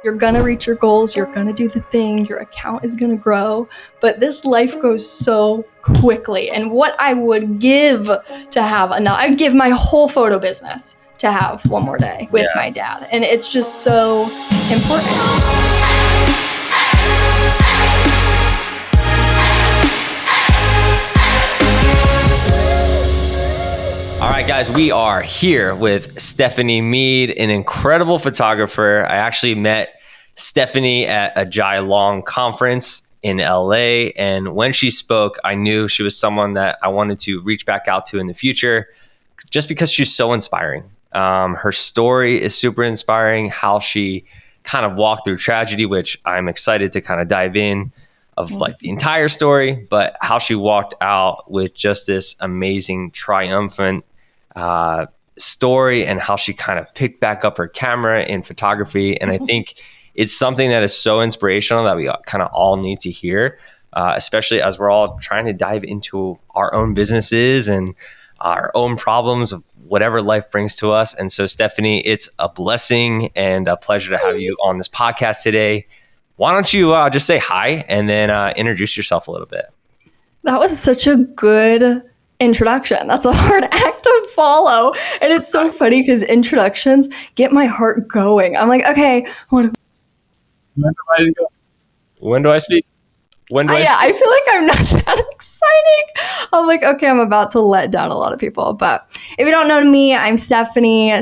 You're going to reach your goals. You're going to do the thing. Your account is going to grow. But this life goes so quickly. And what I would give to have I'd give my whole photo business to have one more day with my dad. And it's just so important. All right, guys, we are here with Stephanie Meade, an incredible photographer. I actually met Stephanie at a Jai Long conference in LA. And when she spoke, I knew she was someone that I wanted to reach back out to in the future, just because she's so inspiring. Her story is super inspiring, how she kind of walked through tragedy, which I'm excited to kind of dive in of like the entire story, but how she walked out with just this amazing, triumphant story, and how she kind of picked back up her camera in photography. And I think it's something that is so inspirational that we kind of all need to hear, especially as we're all trying to dive into our own businesses and our own problems of whatever life brings to us. And so, Stephanie, it's a blessing and a pleasure to have you on this podcast today. Why don't you just say hi and then introduce yourself a little bit? That was such a good introduction. That's a hard act to follow. And it's so funny because introductions get my heart going. I'm like, okay, when do I speak? I feel like I'm not that exciting. I'm like, okay, I'm about to let down a lot of people. But if you don't know me, I'm Stephanie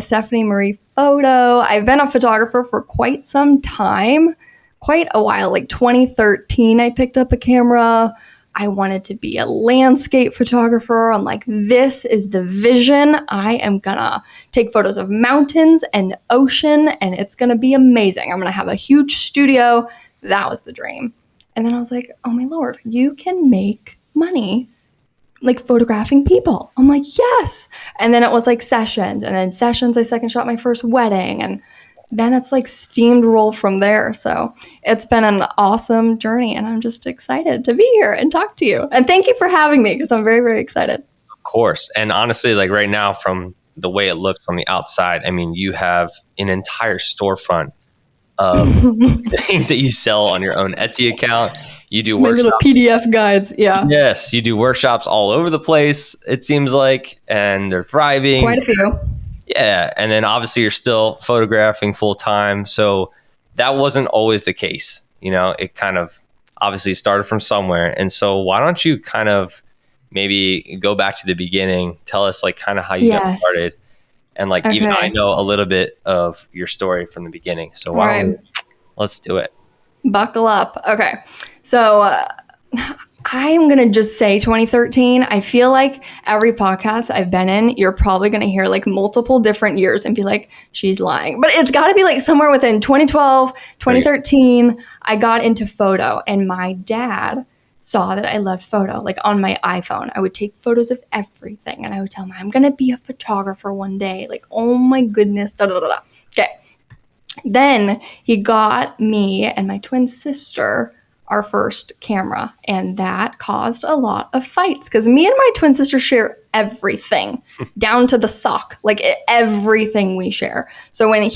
Marie Photo. I've been a photographer for quite some time, quite a while. Like 2013, I picked up a camera. I wanted to be a landscape photographer. I'm like, this is the vision. I am gonna take photos of mountains and ocean, and it's gonna be amazing. I'm gonna have a huge studio. That was the dream. And then I was like, oh my Lord, you can make money like photographing people. I'm like, yes. And then it was like sessions, and then sessions, I second shot my first wedding, and then it's like steamed roll from there. So it's been an awesome journey, and I'm just excited to be here and talk to you. And thank you for having me, because I'm very, very excited. Of course. And honestly, like right now, from the way it looks from the outside, I mean, you have an entire storefront of things that you sell on your own Etsy account. You do workshops. My little PDF guides. Yeah. Yes. You do workshops all over the place, it seems like, and they're thriving. Quite a few. Yeah. And then obviously you're still photographing full time. So that wasn't always the case. You know, it kind of obviously started from somewhere. And so why don't you kind of maybe go back to the beginning, tell us like kind of how you got started. And like, even I know a little bit of your story from the beginning. So let's do it. Buckle up. Okay. So I'm going to just say 2013. I feel like every podcast I've been in, you're probably going to hear like multiple different years and be like, she's lying. But it's got to be like somewhere within 2012, 2013, I got into photo, and my dad saw that I loved photo. Like on my iPhone, I would take photos of everything, and I would tell him, I'm going to be a photographer one day. Like, oh my goodness, da da da da. Okay. Then he got me and my twin sister our first camera, and that caused a lot of fights because me and my twin sister share everything down to the sock, like everything we share. So when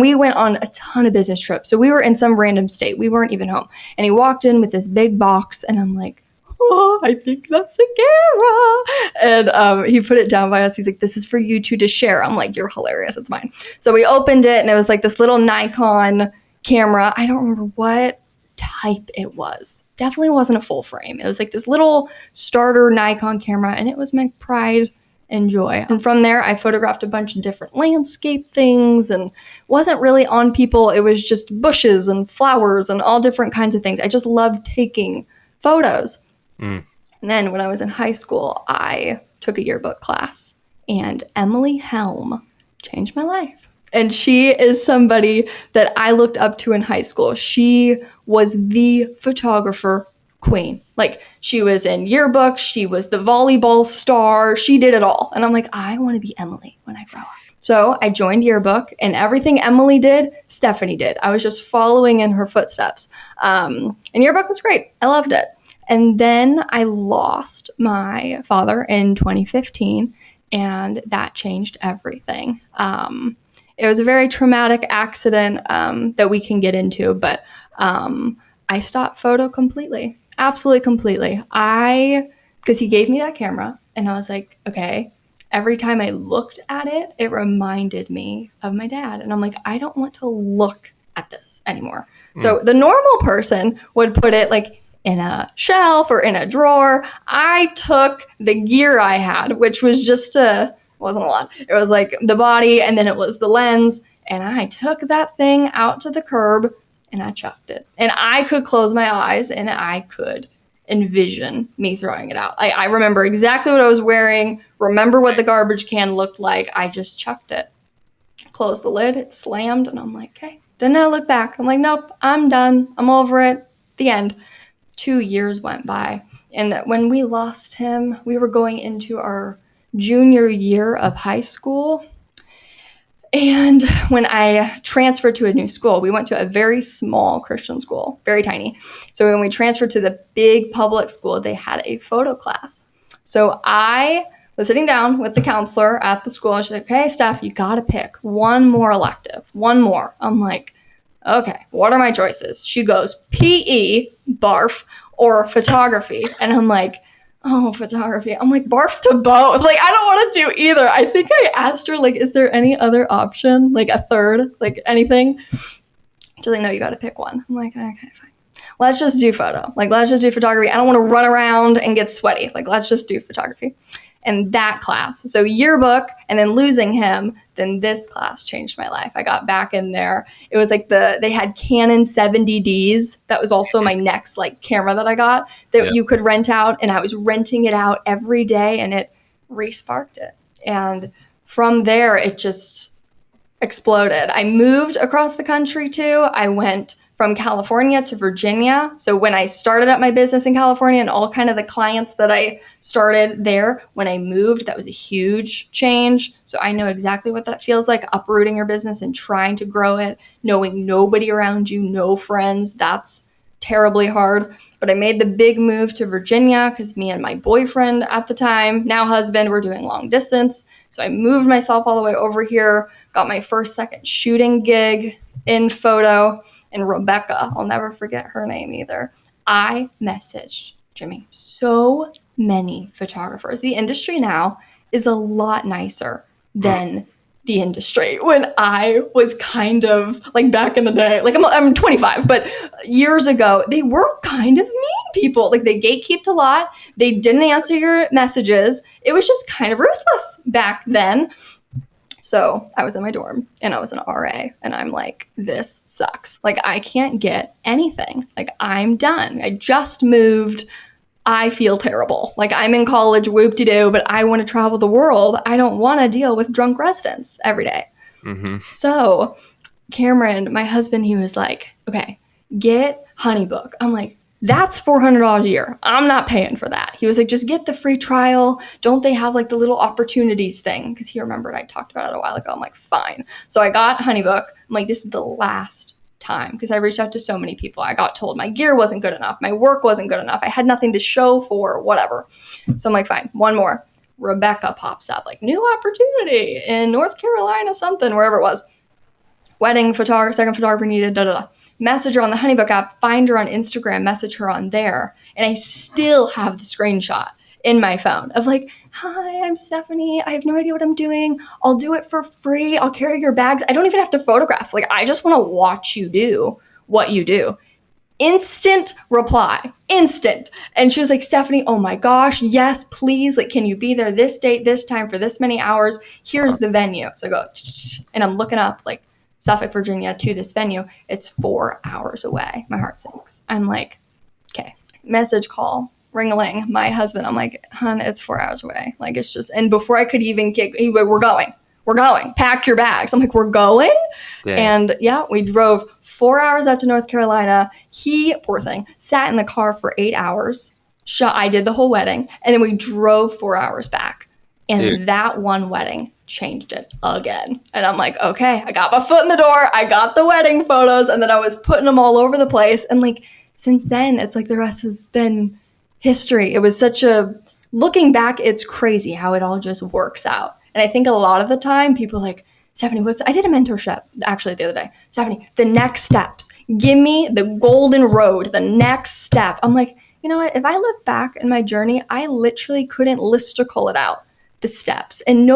we went on a ton of business trips, so we were in some random state, we weren't even home, and he walked in with this big box, and I'm like, oh, I think that's a camera. And he put it down by us. He's like, this is for you two to share. I'm like, you're hilarious, it's mine. So we opened it, and it was like this little Nikon camera. I don't remember what type it was. Definitely wasn't a full frame. It was like this little starter Nikon camera, and it was my pride and joy. And from there, I photographed a bunch of different landscape things, and wasn't really on people. It was just bushes and flowers and all different kinds of things. I just loved taking photos. And then when I was in high school, I took a yearbook class, and Emily Helm changed my life. And she is somebody that I looked up to in high school. She was the photographer queen. Like, she was in yearbooks. She was the volleyball star. She did it all. And I'm like, I want to be Emily when I grow up. So I joined yearbook, and everything Emily did, Stephanie did. I was just following in her footsteps. And yearbook was great. I loved it. And then I lost my father in 2015, and that changed everything. It was a very traumatic accident that we can get into, but I stopped photo completely, absolutely completely. Because he gave me that camera and I was like, okay, every time I looked at it, it reminded me of my dad. And I'm like, I don't want to look at this anymore. So the normal person would put it like in a shelf or in a drawer. I took the gear I had, which was just wasn't a lot. It was like the body and then it was the lens. And I took that thing out to the curb and I chucked it. And I could close my eyes and I could envision me throwing it out. I remember exactly what I was wearing, remember what the garbage can looked like. I just chucked it. Closed the lid, it slammed, and I'm like, okay. Didn't I look back? I'm like, nope, I'm done. I'm over it. The end. 2 years went by. And when we lost him, we were going into our junior year of high school. And when I transferred to a new school, we went to a very small Christian school, very tiny. So when we transferred to the big public school, they had a photo class. So I was sitting down with the counselor at the school, and she's like, okay, Steph, you got to pick one more elective, one more. I'm like, okay, what are my choices? She goes, PE, barf, or photography. And I'm like, oh, photography. I'm like, barf to both. Like, I don't want to do either. I think I asked her, like, is there any other option? Like a third, like anything? She's like, no, you got to pick one. I'm like, okay, fine. Let's just do photo. Like, let's just do photography. I don't want to run around and get sweaty. Like, let's just do photography. And that class, so yearbook and then losing him, then this class changed my life. I got back in there. It was like they had Canon 70Ds. That was also my next like camera that I got that you could rent out. And I was renting it out every day and it re-sparked it. And from there, it just exploded. I moved across the country too. I went from California to Virginia. So when I started up my business in California and all kind of the clients that I started there, when I moved, that was a huge change. So I know exactly what that feels like, uprooting your business and trying to grow it, knowing nobody around you, no friends. That's terribly hard. But I made the big move to Virginia because me and my boyfriend at the time, now husband, were doing long distance. So I moved myself all the way over here, got my first second shooting gig in photo. And Rebecca, I'll never forget her name either. I messaged Jimmy so many photographers. The industry now is a lot nicer than the industry when I was kind of like back in the day. Like I'm 25, but years ago, they were kind of mean people. Like they gatekeeped a lot. They didn't answer your messages. It was just kind of ruthless back then. So I was in my dorm and I was an RA and I'm like, this sucks. Like I can't get anything. Like I'm done. I just moved. I feel terrible. Like I'm in college, whoop-de-doo, but I want to travel the world. I don't want to deal with drunk residents every day. Mm-hmm. So Cameron, my husband, he was like, okay, get Honeybook. I'm like, that's $400 a year. I'm not paying for that. He was like, just get the free trial. Don't they have like the little opportunities thing? Because he remembered I talked about it a while ago. I'm like, fine. So I got Honeybook. I'm like, this is the last time because I reached out to so many people. I got told my gear wasn't good enough. My work wasn't good enough. I had nothing to show for, whatever. So I'm like, fine, one more. Rebecca pops up, like new opportunity in North Carolina, something, wherever it was. Wedding photographer, second photographer needed, da-da-da. Message her on the Honeybook app, find her on Instagram, message her on there. And I still have the screenshot in my phone of like, hi, I'm Stephanie. I have no idea what I'm doing. I'll do it for free. I'll carry your bags. I don't even have to photograph. Like, I just want to watch you do what you do. Instant reply, instant. And she was like, Stephanie, oh my gosh, yes, please. Like, can you be there this date, this time for this many hours? Here's the venue. So I go, and I'm looking up like, Suffolk, Virginia to this venue. It's 4 hours away. My heart sinks. I'm like, okay, message call, ring-a-ling. My husband, I'm like, hon, it's 4 hours away. Like, it's just, and before I could even kick, we're going, pack your bags. I'm like, we're going? Dang. And yeah, we drove 4 hours up to North Carolina. He, poor thing, sat in the car for 8 hours. I did the whole wedding. And then we drove 4 hours back. And that one wedding changed it again. And I'm like, okay, I got my foot in the door. I got the wedding photos. And then I was putting them all over the place. And like, since then, it's like the rest has been history. It was looking back, it's crazy how it all just works out. And I think a lot of the time people are like, Stephanie, I did a mentorship actually the other day. Stephanie, the next steps. Give me the golden road, the next step. I'm like, you know what? If I look back in my journey, I literally couldn't listicle it out, the steps. And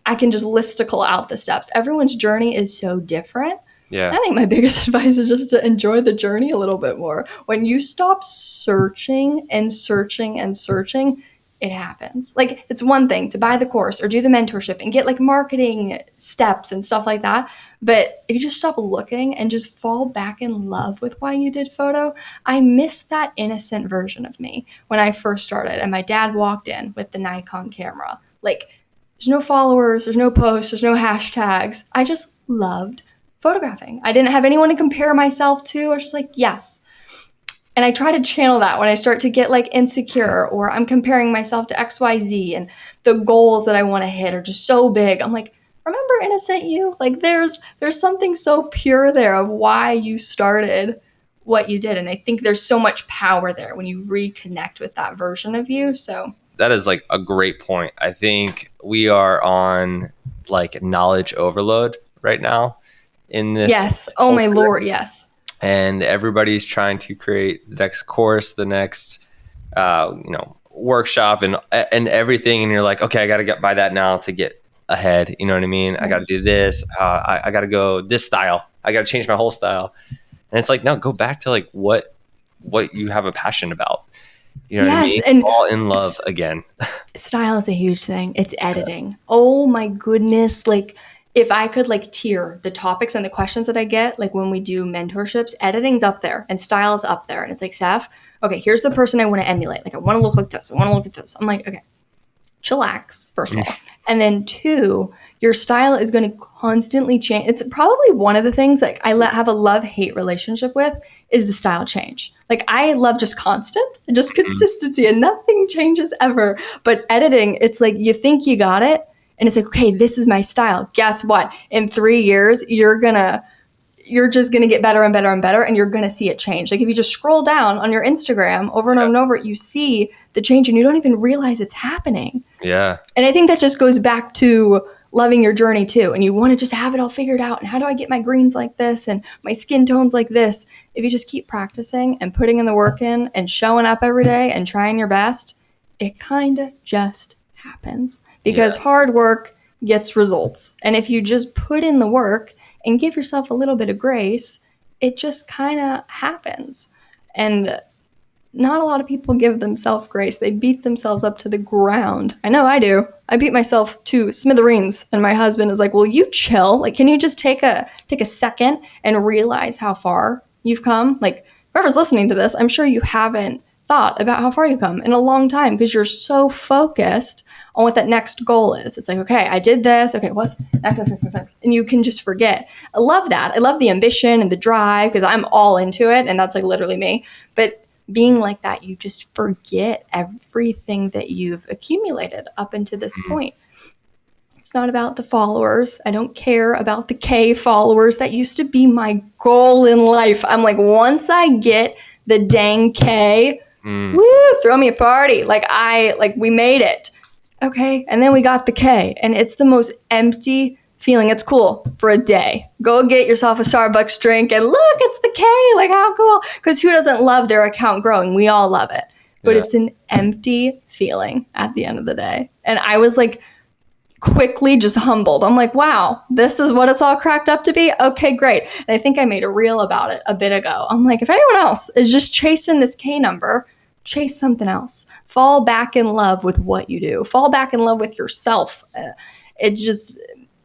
I can just listicle out the steps. Everyone's journey is so different. Yeah. I think my biggest advice is just to enjoy the journey a little bit more. When you stop searching and searching and searching, it happens. Like, it's one thing to buy the course or do the mentorship and get like marketing steps and stuff like that. But if you just stop looking and just fall back in love with why you did photo, I miss that innocent version of me when I first started and my dad walked in with the Nikon camera. Like, there's no followers, there's no posts, there's no hashtags. I just loved photographing. I didn't have anyone to compare myself to. I was just like, yes. And I try to channel that when I start to get like insecure or I'm comparing myself to XYZ and the goals that I want to hit are just so big. I'm like, remember innocent you? Like there's something so pure there of why you started what you did. And I think there's so much power there when you reconnect with that version of you. So that is like a great point. I think we are on like knowledge overload right now in this. Yes. Oh my Lord. Yes. And everybody's trying to create the next course, the next, workshop and everything. And you're like, okay, I got to buy that now to get ahead. You know what I mean? I got to do this. I got to go this style. I got to change my whole style. And it's like, no, go back to like what you have a passion about. You know what I mean? And fall in love again. Style is a huge thing. It's editing. Yeah. Oh my goodness. Like, if I could like tier the topics and the questions that I get, like when we do mentorships, editing's up there and style's up there. And it's like, Steph, okay, here's the person I want to emulate. Like, I want to look like this. I want to look at this. I'm like, okay, chillax, first of all. And then 2, your style is going to constantly change. It's probably one of the things like I have a love-hate relationship with is the style change. Like, I love just constant, just consistency and nothing changes ever. But editing, it's like you think you got it. And it's like, okay, this is my style. Guess what? In 3 years, you're just gonna get better and better and better, and you're gonna see it change. Like if you just scroll down on your Instagram over and over and over, you see the change, and you don't even realize it's happening. Yeah. And I think that just goes back to loving your journey too. And you want to just have it all figured out. And how do I get my greens like this and my skin tones like this? If you just keep practicing and putting in the work in and showing up every day and trying your best, it kind of just happens. Because hard work gets results. And if you just put in the work and give yourself a little bit of grace, it just kind of happens. And not a lot of people give themselves grace. They beat themselves up to the ground. I know I do. I beat myself to smithereens. And my husband is like, will you chill? Like, can you just take a second and realize how far you've come? Like, whoever's listening to this, I'm sure you haven't thought about how far you've come in a long time because you're so focused on what that next goal is. It's like, okay, I did this. Okay, what's next? And you can just forget. I love that. I love the ambition and the drive because I'm all into it. And that's like literally me. But being like that, you just forget everything that you've accumulated up into this point. It's not about the followers. I don't care about the K followers. That used to be my goal in life. I'm like, once I get the dang K, woo, throw me a party. We made it. Okay. And then we got the K, and it's the most empty feeling. It's cool for a day. Go get yourself a Starbucks drink and look, it's the K. Like, how cool. Because who doesn't love their account growing? We all love it. But it's an empty feeling at the end of the day. And I was like quickly just humbled. I'm like, wow, this is what it's all cracked up to be? Okay, great. And I think I made a reel about it a bit ago. I'm like, if anyone else is just chasing this K number, chase something else. Fall back in love with what you do. Fall back in love with yourself. It just,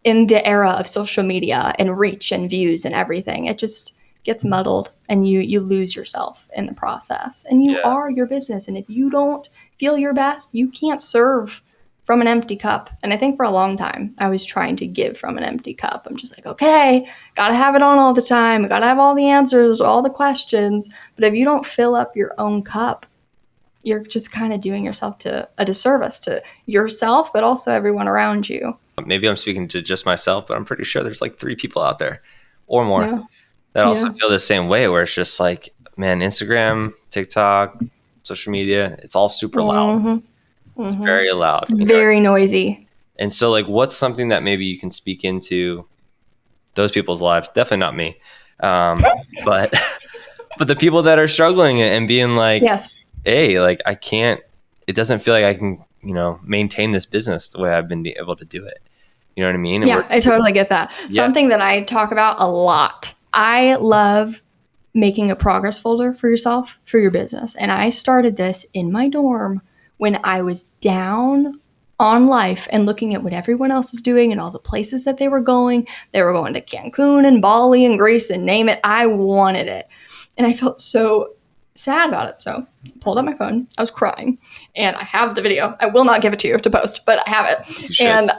in the era of social media and reach and views and everything, it just gets muddled and you lose yourself in the process. And you are your business. And if you don't feel your best, you can't serve from an empty cup. And I think for a long time, I was trying to give from an empty cup. I'm just like, okay, gotta have it on all the time. Gotta have all the answers, all the questions. But if you don't fill up your own cup, you're just kind of doing yourself a disservice to yourself, but also everyone around you. Maybe I'm speaking to just myself, but I'm pretty sure there's like 3 people out there or more that also feel the same way, where it's just like, man, Instagram, TikTok, social media, it's all super loud. It's very loud. Very noisy. And so like, what's something that maybe you can speak into those people's lives? Definitely not me. But the people that are struggling and being like, Yes. hey, like it doesn't feel like I can, maintain this business the way I've been able to do it. You know what I mean? Yeah, I totally get that. Yeah. Something that I talk about a lot. I love making a progress folder for yourself, for your business. And I started this in my dorm when I was down on life and looking at what everyone else is doing and all the places that they were going. They were going to Cancun and Bali and Greece and name it. I wanted it. And I felt so sad about it. So I pulled out my phone. I was crying. And I have the video. I will not give it to you to post, but I have it. And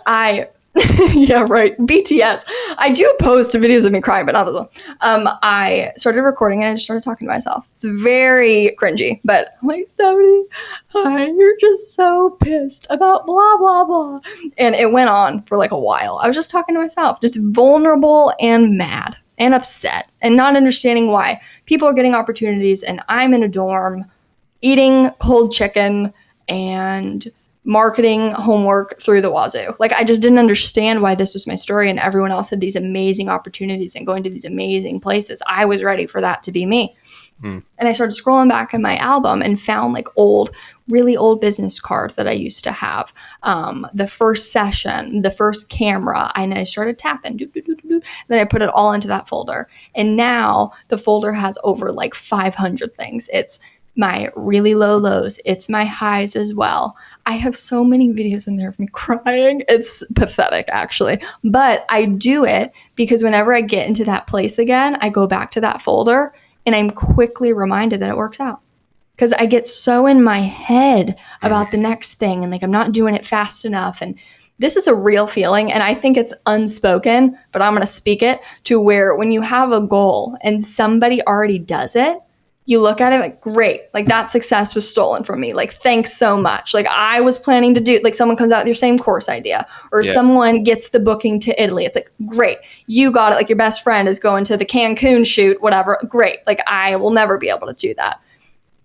yeah, right. BTS. I do post videos of me crying, but not this one. I started recording and I just started talking to myself. It's very cringy, but I'm like, Stephanie, you're just so pissed about blah, blah, blah. And it went on for like a while. I was just talking to myself, just vulnerable and mad and upset and not understanding why people are getting opportunities and I'm in a dorm eating cold chicken and marketing homework through the wazoo. Like, I just didn't understand why this was my story and everyone else had these amazing opportunities and going to these amazing places. I was ready for that to be me. And I started scrolling back in my album and found like really old business cards that I used to have. The first session, the first camera, and I started tapping. Then I put it all into that folder. And now the folder has over like 500 things. It's my really low lows. It's my highs as well. I have so many videos in there of me crying. It's pathetic, actually. But I do it because whenever I get into that place again, I go back to that folder and I'm quickly reminded that it works out. Because I get so in my head about the next thing and like I'm not doing it fast enough. And this is a real feeling. And I think it's unspoken, but I'm going to speak it to where when you have a goal and somebody already does it, you look at it like, great, like that success was stolen from me. Like, thanks so much. Like, I was planning to do, like, someone comes out with your same course idea or someone gets the booking to Italy. It's like, great, you got it. Like, your best friend is going to the Cancun shoot, whatever. Great. Like, I will never be able to do that.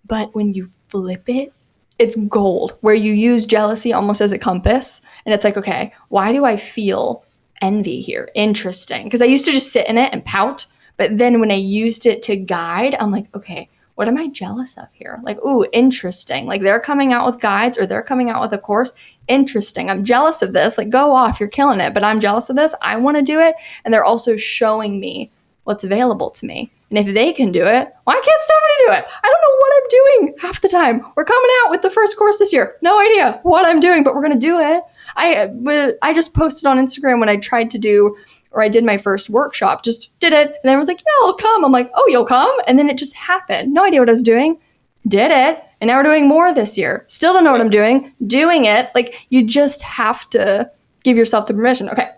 But when you flip it, it's gold, where you use jealousy almost as a compass. And it's like, okay, why do I feel envy here? Interesting. Because I used to just sit in it and pout. But then when I used it to guide, I'm like, okay, what am I jealous of here? Like, ooh, interesting. Like, they're coming out with guides or they're coming out with a course. Interesting. I'm jealous of this. Like, go off. You're killing it. But I'm jealous of this. I want to do it. And they're also showing me what's available to me. And if they can do it, why can't Stephanie do it? I don't know what I'm doing half the time. We're coming out with the first course this year. No idea what I'm doing, but we're going to do it. I just posted on Instagram when I tried to do, or I did my first workshop, just did it. And then I was like, yeah, I'll come. I'm like, oh, you'll come? And then it just happened. No idea what I was doing. Did it. And now we're doing more this year. Still don't know what I'm doing. Doing it. Like, you just have to give yourself the permission. Okay,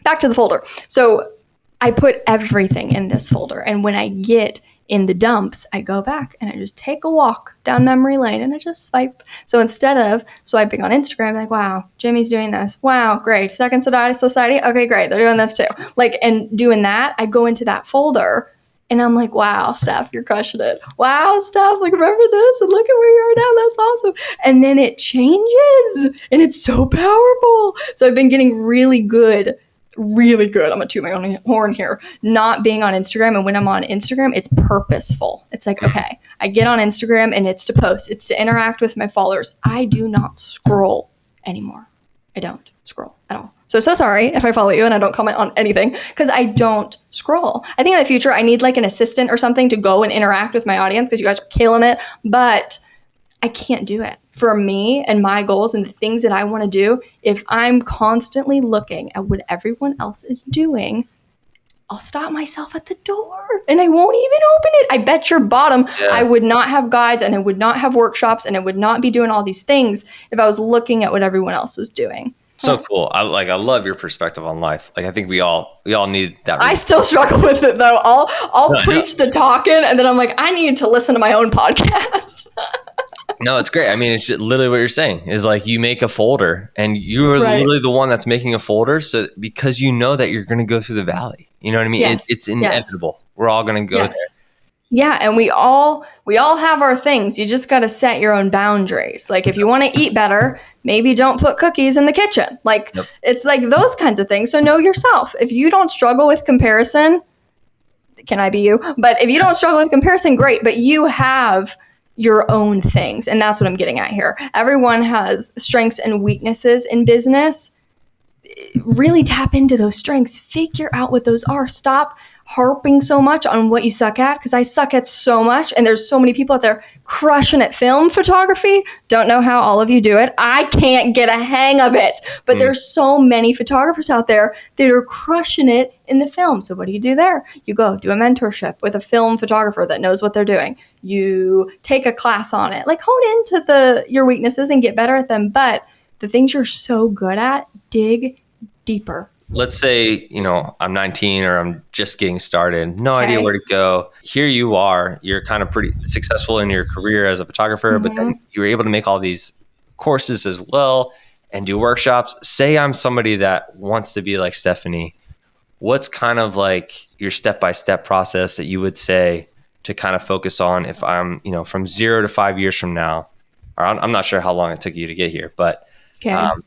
back to the folder. So I put everything in this folder. And when I get in the dumps, I go back and I just take a walk down memory lane and I just swipe. So instead of swiping on Instagram, like, wow, Jimmy's doing this. Wow, great. Second Society. Okay, great. They're doing this too. Like, and doing that, I go into that folder and I'm like, wow, Steph, you're crushing it. Wow, Steph, like, remember this? And look at where you are now. That's awesome. And then it changes and it's so powerful. So I've been getting really good. I'm gonna toot my own horn here, not being on Instagram. And when I'm on Instagram, it's purposeful. It's like, okay, I get on Instagram and it's to post, it's to interact with my followers. I do not scroll anymore. I don't scroll at all. So sorry if I follow you and I don't comment on anything because I don't scroll. I think in the future I need like an assistant or something to go and interact with my audience because you guys are killing it, but I can't do it. For me and my goals and the things that I want to do, if I'm constantly looking at what everyone else is doing, I'll stop myself at the door and I won't even open it. I bet your bottom, I would not have guides and I would not have workshops and I would not be doing all these things if I was looking at what everyone else was doing. So cool. I love your perspective on life. Like, I think we all need that. I still struggle with it though. I'll preach the talking and then I'm like, I need to listen to my own podcast. No, it's great. I mean, it's just literally what you're saying is like you make a folder and you are literally the one that's making a folder. So because you know that you're going to go through the valley, you know what I mean? Yes. It's inevitable. We're all going to go there. Yeah, and we all have our things. You just got to set your own boundaries. Like if you want to eat better, maybe don't put cookies in the kitchen. Like Yep. it's like those kinds of things. So know yourself. If you don't struggle with comparison, can I be you? But if you don't struggle with comparison, great. But you have your own things, and that's what I'm getting at here. Everyone has strengths and weaknesses in business. Really tap into those strengths. Figure out what those are. Stop harping so much on what you suck at, because I suck at so much, and there's so many people out there crushing at film photography. Don't know how all of you do it. I can't get a hang of it, but there's so many photographers out there that are crushing it in the film. So what do you do there? You go do a mentorship with a film photographer that knows what they're doing. You take a class on it. Like hone into your weaknesses and get better at them. But the things you're so good at, dig deeper. Let's say, I'm 19 or I'm just getting started, no idea where to go. Here you are, you're kind of pretty successful in your career as a photographer, but then you were able to make all these courses as well and do workshops. Say I'm somebody that wants to be like Stephanie. What's kind of like your step-by-step process that you would say to kind of focus on if I'm, from 0 to 5 years from now, or I'm not sure how long it took you to get here, but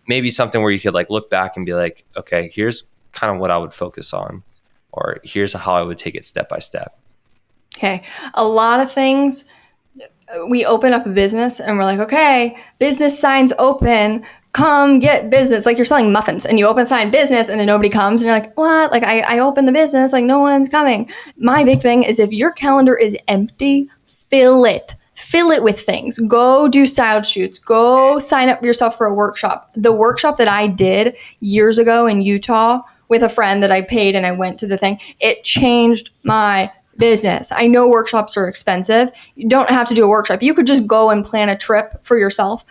maybe something where you could like look back and be like, okay, here's kind of what I would focus on, or here's how I would take it step by step. Okay. A lot of things, we open up a business and we're like, okay, business signs open, come get business. Like you're selling muffins and you open sign business and then nobody comes and you're like, what? Like I opened the business, like no one's coming. My big thing is if your calendar is empty, fill it. Fill it with things. Go do styled shoots. Go sign up yourself for a workshop. The workshop that I did years ago in Utah with a friend that I paid and I went to the thing, it changed my business. I know workshops are expensive. You don't have to do a workshop. You could just go and plan a trip for yourself.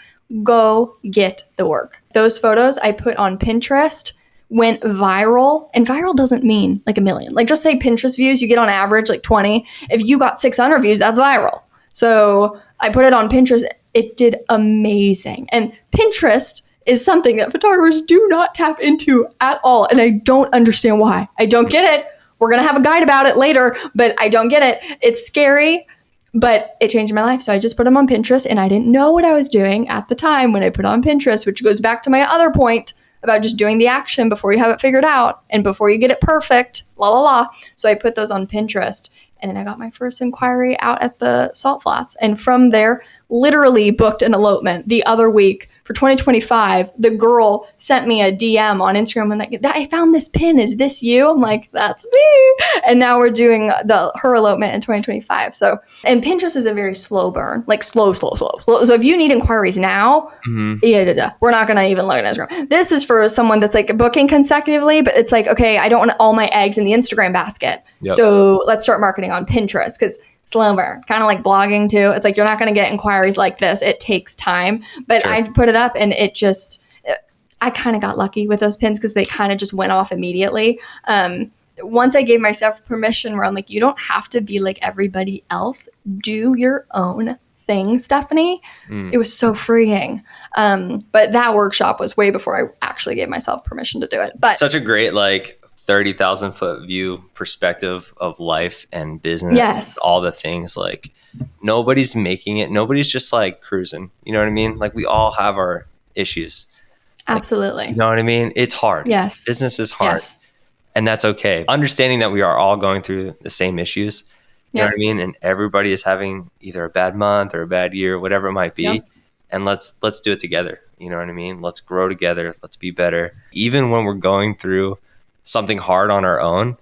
Go get the work. Those photos I put on Pinterest went viral, and viral doesn't mean like a million. Like just say Pinterest views, you get on average like 20. If you got 600 views, that's viral. So I put it on Pinterest. It did amazing. And Pinterest is something that photographers do not tap into at all. And I don't understand why. I don't get it. We're going to have a guide about it later, but I don't get it. It's scary, but it changed my life. So I just put them on Pinterest, and I didn't know what I was doing at the time when I put on Pinterest, which goes back to my other point about just doing the action before you have it figured out and before you get it perfect, la, la, la. So I put those on Pinterest. And then I got my first inquiry out at the Salt Flats. And from there, literally booked an elopement the other week for 2025. The girl sent me a DM on Instagram and like, I found this pin. Is this you? I'm like, that's me. And now we're doing her elopement in 2025. So, and Pinterest is a very slow burn, like slow. So if you need inquiries now, we're not going to even look at Instagram. This is for someone that's like booking consecutively, but it's like, okay, I don't want all my eggs in the Instagram basket. Yep. So let's start marketing on Pinterest because slow burn, kind of like blogging too. It's like, you're not going to get inquiries like this. It takes time, but sure. I put it up and I kind of got lucky with those pins because they kind of just went off immediately. Once I gave myself permission where I'm like, you don't have to be like everybody else. Do your own thing, Stephanie. It was so freeing. But that workshop was way before I actually gave myself permission to do it. But such a great, like, 30,000 foot view perspective of life and business. Yes. All the things, like nobody's making it. Nobody's just like cruising. You know what I mean? Like we all have our issues. Absolutely. Like, you know what I mean? It's hard. Yes. Business is hard. Yes. And that's okay. Understanding that we are all going through the same issues. You know what I mean? And everybody is having either a bad month or a bad year, whatever it might be. Yep. And let's do it together. You know what I mean? Let's grow together. Let's be better. Even when we're going through something hard on our own,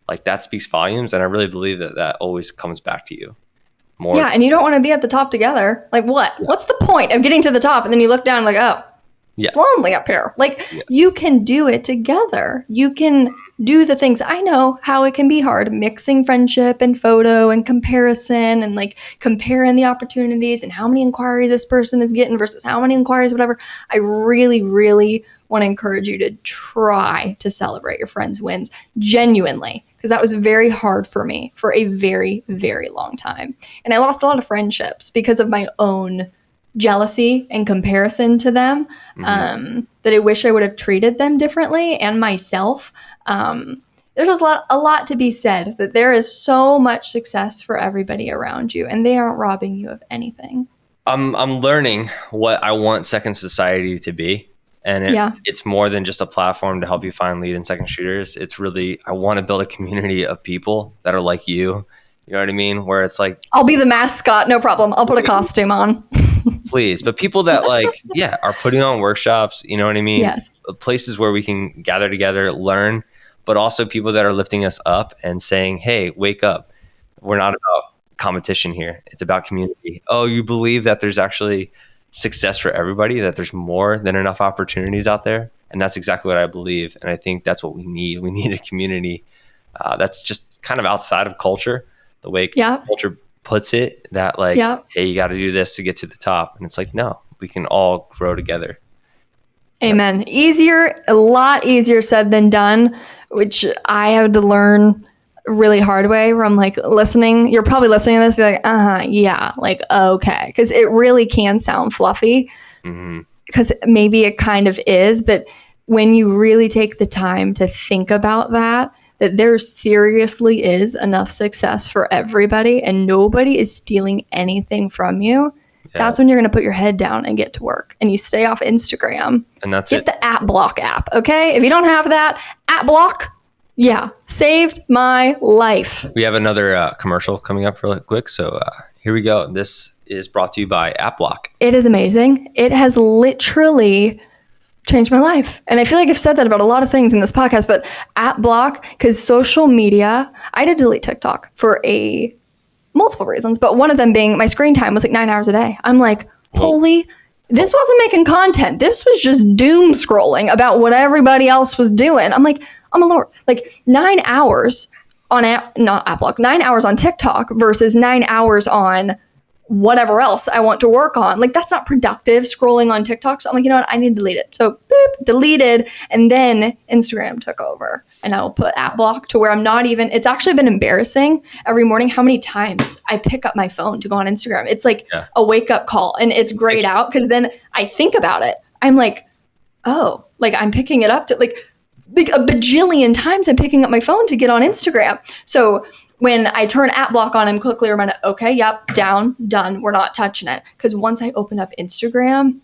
like that speaks volumes. And I really believe that always comes back to you more. Yeah. And you don't want to be at the top together. Like what? Yeah. What's the point of getting to the top? And then you look down like, oh, it's lonely up here. Like you can do it together. You can do the things. I know how it can be hard mixing friendship and photo and comparison and like comparing the opportunities and how many inquiries this person is getting versus how many inquiries, whatever. I really, really want to encourage you to try to celebrate your friends' wins genuinely, because that was very hard for me for a very, very long time. And I lost a lot of friendships because of my own jealousy and comparison to them, that I wish I would have treated them differently and myself. there's just a lot to be said that there is so much success for everybody around you, and they aren't robbing you of anything. I'm learning what I want Second Society to be. And it's more than just a platform to help you find lead and second shooters. It's really, I want to build a community of people that are like you. You know what I mean? Where it's like, I'll be the mascot. No problem. I'll put a costume on. Please. But people that like, are putting on workshops, you know what I mean? Yes. Places where we can gather together, learn, but also people that are lifting us up and saying, hey, wake up. We're not about competition here. It's about community. Oh, you believe that there's actually success for everybody, that there's more than enough opportunities out there? And that's exactly what I believe. And I think that's what we need. We need a community that's just kind of outside of culture, the way culture puts it, that like, hey, you got to do this to get to the top. And it's like, no, we can all grow together. Amen. A lot easier said than done, which I had to learn really hard way, where I'm like listening. You're probably listening to this, be like, okay. Because it really can sound fluffy, because maybe it kind of is. But when you really take the time to think about that there seriously is enough success for everybody and nobody is stealing anything from you. That's when you're going to put your head down and get to work, and you stay off Instagram. And that's Get the App Block app, okay? If you don't have that, App Block, saved my life. We have another commercial coming up really quick, so here we go. This is brought to you by App Block. It is amazing. It has literally changed my life. And I feel like I've said that about a lot of things in this podcast, but App Block, because social media, I did delete TikTok for multiple reasons, but one of them being my screen time was like 9 hours a day. I'm like, this wasn't making content. This was just doom scrolling about what everybody else was doing. I'm like, I'm a lord. Like 9 hours on not App Block, 9 hours on TikTok versus 9 hours on whatever else I want to work on. Like that's not productive scrolling on TikTok. So I'm like, you know what? I need to delete it. So deleted. And then Instagram took over, and I will put App Block to where I'm not even, it's actually been embarrassing every morning how many times I pick up my phone to go on Instagram. It's like a wake up call, and it's grayed out because then I think about it. I'm like, oh, like I'm picking it up to like a bajillion times I'm picking up my phone to get on Instagram. So when I turn App Block on, I'm quickly reminded, okay, down, done. We're not touching it. Because once I open up Instagram,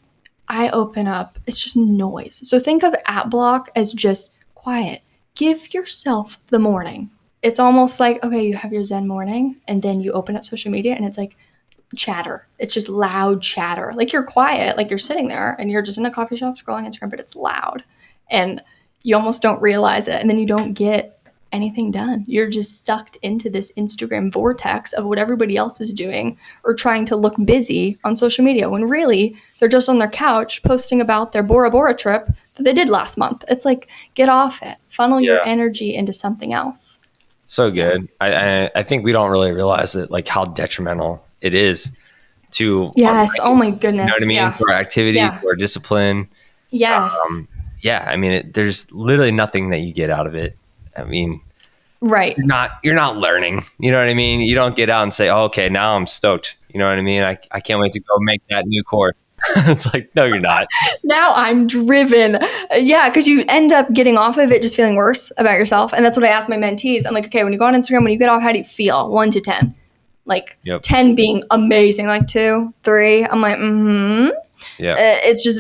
it's just noise. So think of App Block as just quiet. Give yourself the morning. It's almost like, okay, you have your Zen morning, and then you open up social media, and it's like chatter. It's just loud chatter. Like you're quiet, like you're sitting there, and you're just in a coffee shop scrolling Instagram, but it's loud. And you almost don't realize it, and then you don't get anything done. You're just sucked into this Instagram vortex of what everybody else is doing or trying to look busy on social media when really they're just on their couch posting about their Bora Bora trip that they did last month. It's like, get off it. Funnel your energy into something else. So good. I think we don't really realize it, like how detrimental it is to oh my goodness. You know what I mean? To our activity, to our discipline. Yes. I mean, there's literally nothing that you get out of it. I mean, right. You're not learning. You know what I mean? You don't get out and say, oh, okay, now I'm stoked. You know what I mean? I can't wait to go make that new course. It's like, no, you're not. Now I'm driven. Because you end up getting off of it just feeling worse about yourself. And that's what I ask my mentees. I'm like, okay, when you go on Instagram, when you get off, how do you feel? 1 to 10. Like 10 being amazing, like 2, 3. I'm like, it's just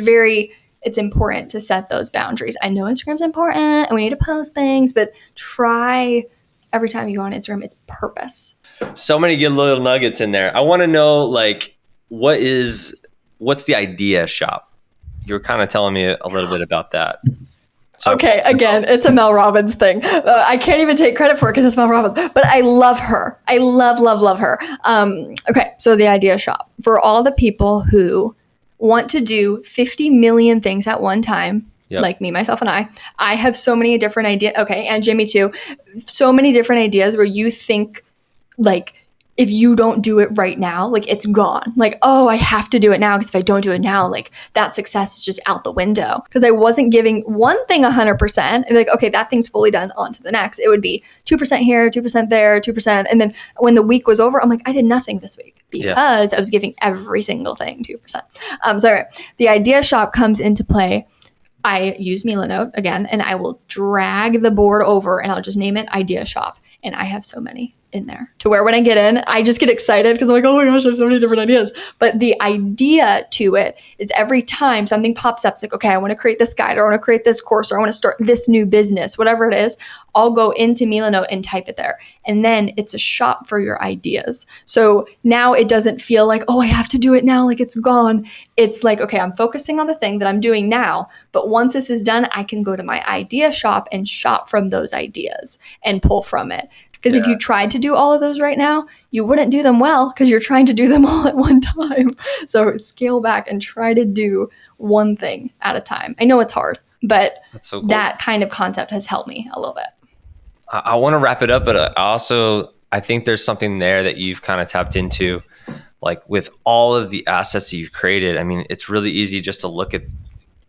it's important to set those boundaries. I know Instagram's important and we need to post things, but try every time you go on Instagram, it's purpose. So many good little nuggets in there. I want to know, like, what's the idea shop? You were kind of telling me a little bit about that. So okay, again, it's a Mel Robbins thing. I can't even take credit for it because it's Mel Robbins, but I love her. I love her. Okay, so the idea shop. For all the people who want to do 50 million things at one time, like me, myself, and I have so many different ideas. Okay, and Jimmy too. So many different ideas where you think, like, if you don't do it right now, like it's gone. Like, oh, I have to do it now because if I don't do it now, like that success is just out the window. Because I wasn't giving one thing 100% and like, okay, that thing's fully done, on to the next. It would be 2% here, 2% there, 2%. And then when the week was over, I'm like, I did nothing this week because I was giving every single thing 2%. So the idea shop comes into play I use Milanote again, and I will drag the board over and I'll just name it Idea Shop. And I have so many in there to where when I get in, I just get excited because I'm like, oh my gosh, I have so many different ideas. But the idea to it is every time something pops up, it's like, okay, I want to create this guide, or I want to create this course, or I want to start this new business, whatever it is, I'll go into Milanote and type it there. And then it's a shop for your ideas. So now it doesn't feel like, oh, I have to do it now, like it's gone. It's like, okay, I'm focusing on the thing that I'm doing now. But once this is done, I can go to my idea shop and shop from those ideas and pull from it. Because if you tried to do all of those right now, you wouldn't do them well because you're trying to do them all at one time. So scale back and try to do one thing at a time. I know it's hard, but that's so cool. That kind of concept has helped me a little bit. I want to wrap it up, but I think there's something there that you've kind of tapped into, like with all of the assets that you've created. I mean, it's really easy just to look at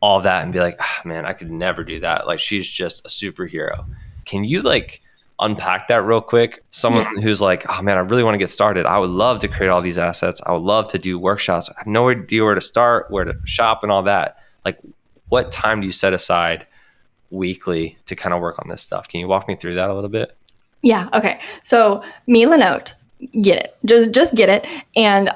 all that and be like, man, I could never do that. Like, she's just a superhero. Can you like unpack that real quick? Someone who's like, oh man, I really want to get started. I would love to create all these assets. I would love to do workshops. I have no idea where to start, where to shop and all that. Like, what time do you set aside weekly to kind of work on this stuff? Can you walk me through that a little bit? Yeah. Okay. So Milanote, get it. Just get it and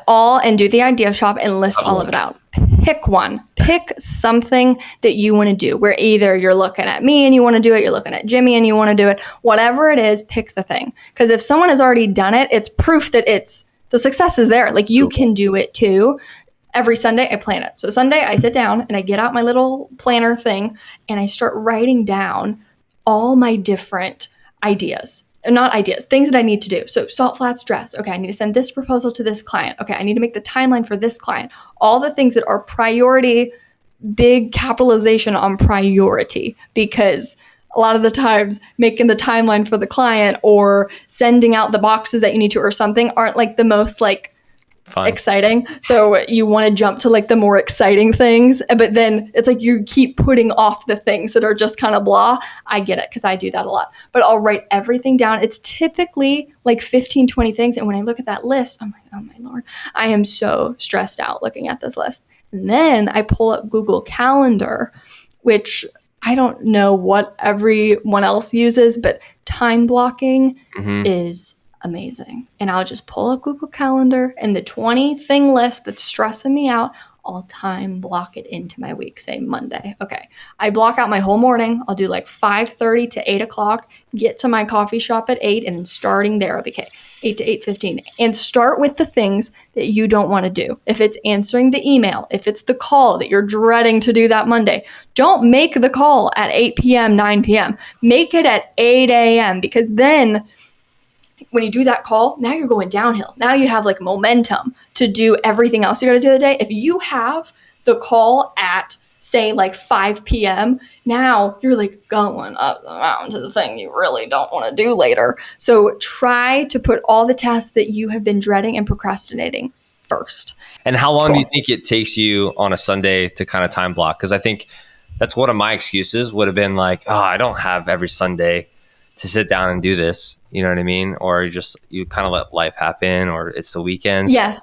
do the idea shop and list all of it out. Pick one. Pick something that you want to do, where either you're looking at me and you want to do it, you're looking at Jimmy and you want to do it. Whatever it is, pick the thing. Because if someone has already done it, it's proof that the success is there. Like, you can do it too. Every Sunday, I plan it. So Sunday, I sit down and I get out my little planner thing and I start writing down all my different ideas. Not ideas, things that I need to do. So Salt Flats dress. Okay, I need to send this proposal to this client. Okay, I need to make the timeline for this client. All the things that are priority, big capitalization on priority, because a lot of the times making the timeline for the client or sending out the boxes that you need to or something aren't like the most like fun, exciting. So you want to jump to like the more exciting things, but then it's like you keep putting off the things that are just kind of blah. I get it because I do that a lot, but I'll write everything down. It's typically like 15, 20 things. And when I look at that list, I'm like, oh my Lord, I am so stressed out looking at this list. And then I pull up Google Calendar, which I don't know what everyone else uses, but time blocking is amazing. And I'll just pull up Google Calendar and the 20 thing list that's stressing me out, I'll time block it into my week, say Monday. Okay. I block out my whole morning. I'll do like 5:30 to 8 o'clock, get to my coffee shop at 8, and then starting there, okay, 8 to 8:15. And start with the things that you don't want to do. If it's answering the email, if it's the call that you're dreading to do that Monday, don't make the call at 8 p.m., 9 p.m. Make it at 8 a.m. because then when you do that call, now you're going downhill. Now you have like momentum to do everything else you got to do the day. If you have the call at, say, like 5 p.m., now you're like going up the mountain to the thing you really don't want to do later. So try to put all the tasks that you have been dreading and procrastinating first. And how long do you think it takes you on a Sunday to kind of time block? Because I think that's one of my excuses would have been like, oh, I don't have every Sunday to sit down and do this, you know what I mean? Or you kind of let life happen, or it's the weekends. Yes.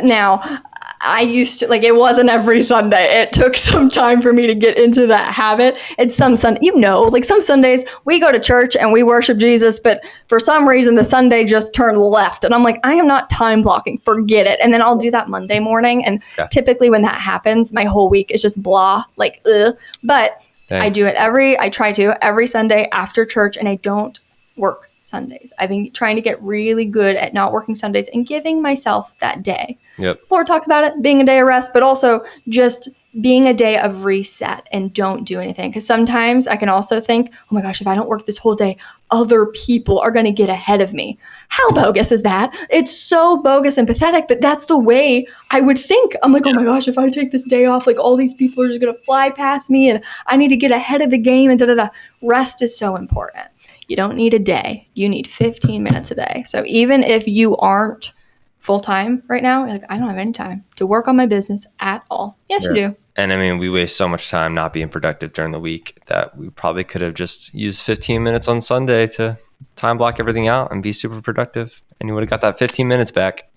Now, I used to, like, it wasn't every Sunday. It took some time for me to get into that habit. It's some Sunday, like some Sundays we go to church and we worship Jesus, but for some reason the Sunday just turned left. And I'm like, I am not time blocking, forget it. And then I'll do that Monday morning. And typically when that happens, my whole week is just blah, like, ugh. But dang. I try to every Sunday after church, and I don't work Sundays. I've been trying to get really good at not working Sundays and giving myself that day. Yep. Lord talks about it being a day of rest, but also just being a day of reset and don't do anything. Because sometimes I can also think, oh my gosh, if I don't work this whole day, other people are going to get ahead of me. How bogus is that? It's so bogus and pathetic, but that's the way I would think. I'm like, oh my gosh, if I take this day off, like all these people are just going to fly past me and I need to get ahead of the game and da-da-da. Rest is so important. You don't need a day. You need 15 minutes a day. So even if you aren't full-time right now, you're like, I don't have any time to work on my business at all. Yes, you do. And I mean, we waste so much time not being productive during the week that we probably could have just used 15 minutes on Sunday to time block everything out and be super productive. And you would have got that 15 minutes back.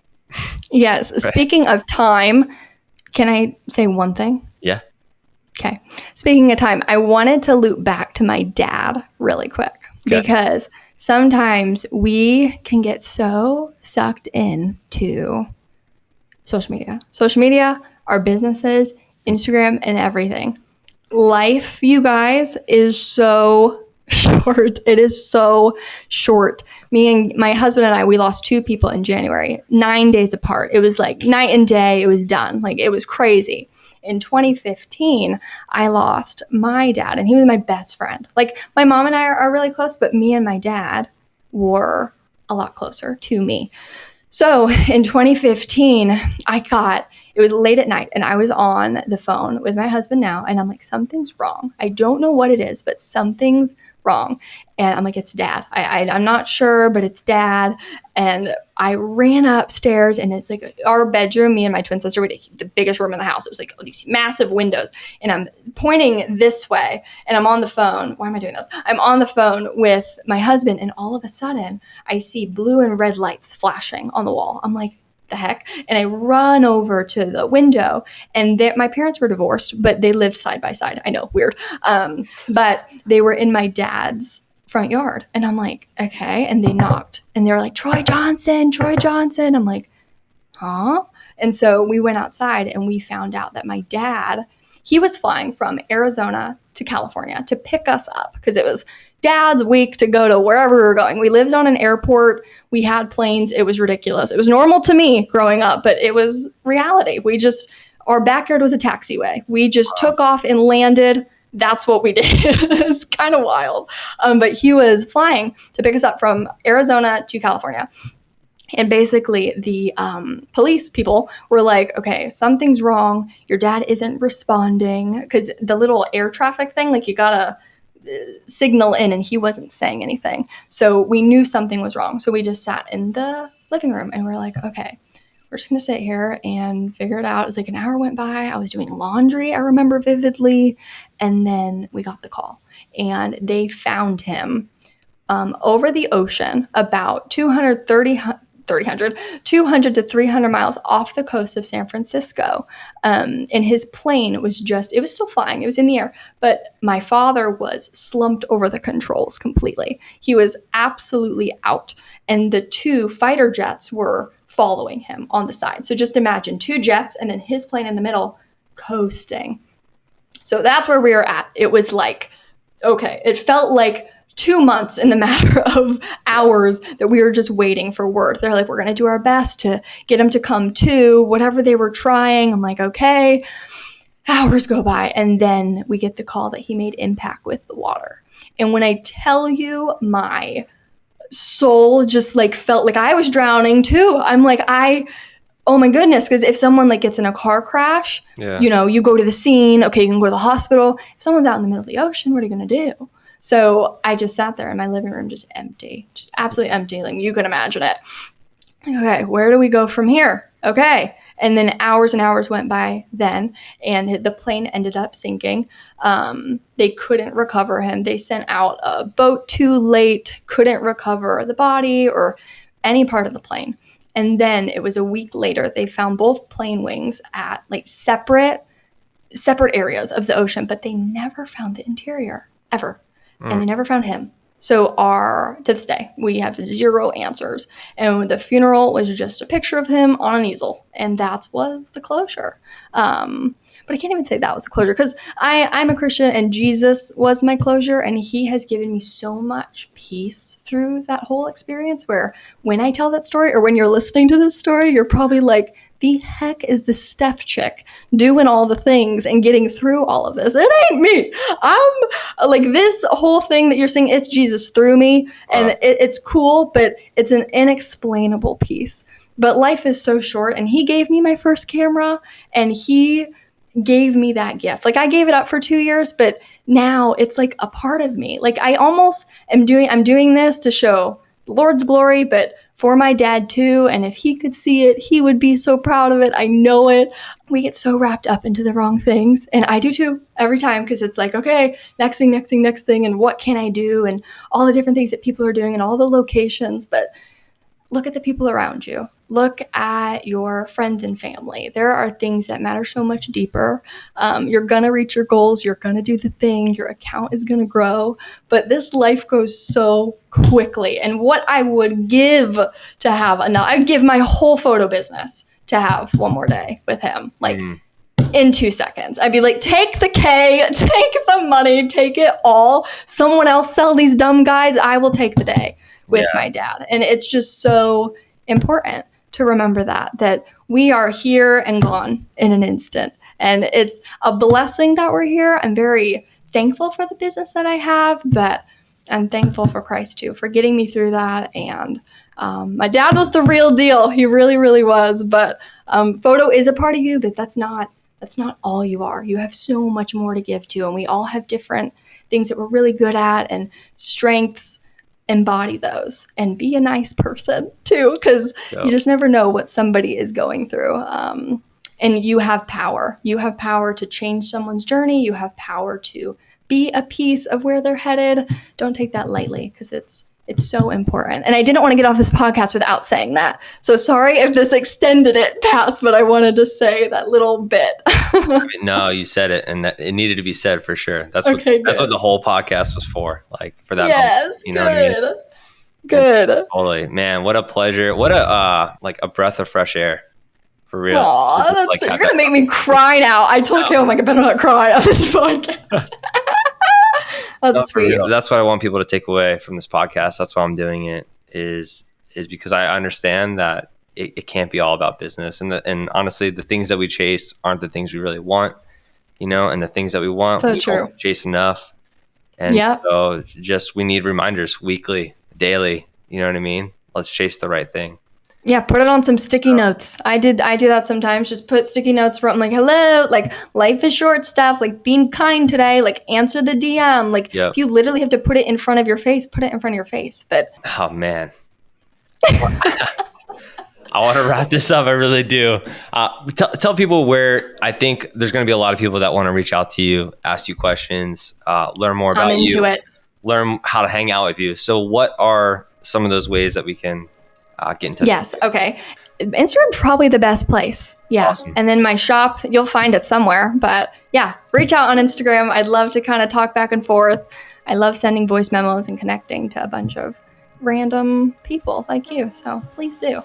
Yes. Right. Speaking of time, can I say one thing? Yeah. Okay. Speaking of time, I wanted to loop back to my dad really quick because sometimes we can get so sucked into social media, our businesses, Instagram, and everything. Life, you guys, is so short. It is so short. Me and my husband and I, we lost 2 people in January, 9 days apart. It was like night and day. It was done. Like, it was crazy. In 2015, I lost my dad, and he was my best friend. Like, my mom and I are really close, but me and my dad were a lot closer to me. So in 2015, it was late at night, and I was on the phone with my husband now, and I'm like, something's wrong. I don't know what it is, but something's wrong. And I'm like, it's Dad. I'm not sure, but it's Dad. And I ran upstairs, and it's like our bedroom, me and my twin sister, we had the biggest room in the house. It was like these massive windows, and I'm pointing this way, and I'm on the phone. Why am I doing this? I'm on the phone with my husband, and all of a sudden I see blue and red lights flashing on the wall. I'm like, the heck? And I run over to the window, and my parents were divorced, but they lived side by side. I know, weird. But they were in my dad's front yard, and I'm like, okay. And they knocked, and they were like, Troy Johnson. I'm like, huh? And so we went outside, and we found out that my dad, he was flying from Arizona to California to pick us up because it was Dad's week to go to wherever we were going. We lived on an airport. We had planes. It was ridiculous. It was normal to me growing up, but it was reality. Our backyard was a taxiway. We just took off and landed. That's what we did. It's kind of wild. But he was flying to pick us up from Arizona to California. And basically the police people were like, okay, something's wrong. Your dad isn't responding, because the little air traffic thing, like, you gotta signal in, and he wasn't saying anything. So we knew something was wrong. So we just sat in the living room, and we're like, okay, we're just gonna sit here and figure it out. It was like an hour went by. I was doing laundry, I remember vividly. And then we got the call, and they found him over the ocean about 200 to 300 miles off the coast of San Francisco. And his plane it was still flying. It was in the air. But my father was slumped over the controls completely. He was absolutely out. And the 2 fighter jets were following him on the side. So just imagine 2 jets and then his plane in the middle coasting. So that's where we were at. It was like, okay, it felt like 2 months in the matter of hours that we were just waiting for word. They're like, we're going to do our best to get him to come to, whatever they were trying. I'm like, okay. Hours go by, and then we get the call that he made impact with the water. And when I tell you, my soul just like felt like I was drowning too. I'm like, oh my goodness, because if someone like gets in a car crash, you go to the scene, okay, you can go to the hospital. If someone's out in the middle of the ocean, what are you going to do? So I just sat there in my living room, just empty, just absolutely empty. Like, you can imagine it. Okay, where do we go from here? Okay. And then hours and hours went by then, and the plane ended up sinking. They couldn't recover him. They sent out a boat too late, couldn't recover the body or any part of the plane. And then it was a week later, they found both plane wings at like separate areas of the ocean, but they never found the interior ever. And they never found him. So to this day, we have 0 answers. And the funeral was just a picture of him on an easel. And that was the closure. But I can't even say that was the closure, because I'm a Christian, and Jesus was my closure. And he has given me so much peace through that whole experience, where when I tell that story, or when you're listening to this story, you're probably like, the heck is this Steph chick doing all the things and getting through all of this? It ain't me. I'm like, this whole thing that you're saying, it's Jesus through me, and it's cool, but it's an inexplainable peace. But life is so short, and he gave me my first camera, and he gave me that gift. Like, I gave it up for 2 years, but now it's like a part of me. Like, I almost I'm doing this to show the Lord's glory, but for my dad too. And if he could see it, he would be so proud of it. I know it. We get so wrapped up into the wrong things. And I do too, every time, because it's like, okay, next thing. And what can I do? And all the different things that people are doing and all the locations. But look at the people around you. Look at your friends and family. There are things that matter so much deeper. You're going to reach your goals. You're going to do the thing. Your account is going to grow. But this life goes so quickly. And what I would give to have I'd give my whole photo business to have one more day with him. Like, in 2 seconds. I'd be like, take the K, take the money, take it all. Someone else sell these dumb guides. I will take the day with my dad. And it's just so important to remember that we are here and gone in an instant. And it's a blessing that we're here. I'm very thankful for the business that I have, but I'm thankful for Christ too, for getting me through that. And my dad was the real deal. He really, really was. But photo is a part of you, but that's not all you are. You have so much more to give to, and we all have different things that we're really good at and strengths. Embody those and be a nice person too, because you just never know what somebody is going through. And you have power. You have power to change someone's journey. You have power to be a piece of where they're headed. Don't take that lightly, because it's so important. And I didn't want to get off this podcast without saying that. So sorry if this extended it past, but I wanted to say that little bit. No, you said it, and that it needed to be said for sure. That's what the whole podcast was for. Like, for that. Yes, you know what I mean? Good. Totally, man. What a pleasure. What a a breath of fresh air. For real. Aw, you're gonna make me cry now. I told Kayla, I better not cry on this podcast. That's sweet. That's what I want people to take away from this podcast. That's why I'm doing it, is because I understand that it can't be all about business. And honestly, the things that we chase aren't the things we really want, and the things that we want, we don't chase enough. And so we need reminders weekly, daily, you know what I mean? Let's chase the right thing. Yeah, put it on some sticky notes. I do that sometimes. Just put sticky notes where I'm like, hello, like, life is short, Steph. Like, being kind today. Like, answer the DM. Like, if you literally have to put it in front of your face, put it in front of your face. But oh man, I want to wrap this up. I really do. Tell people where. I think there's going to be a lot of people that want to reach out to you, ask you questions, learn more about you, learn how to hang out with you. So, what are some of those ways that we can get in touch? Yes. Okay. Instagram probably the best place. Yeah. Awesome. And then my shop, you'll find it somewhere. But yeah, reach out on Instagram. I'd love to kind of talk back and forth. I love sending voice memos and connecting to a bunch of random people like you. So please do.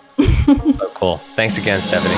So cool. Thanks again, Stephanie.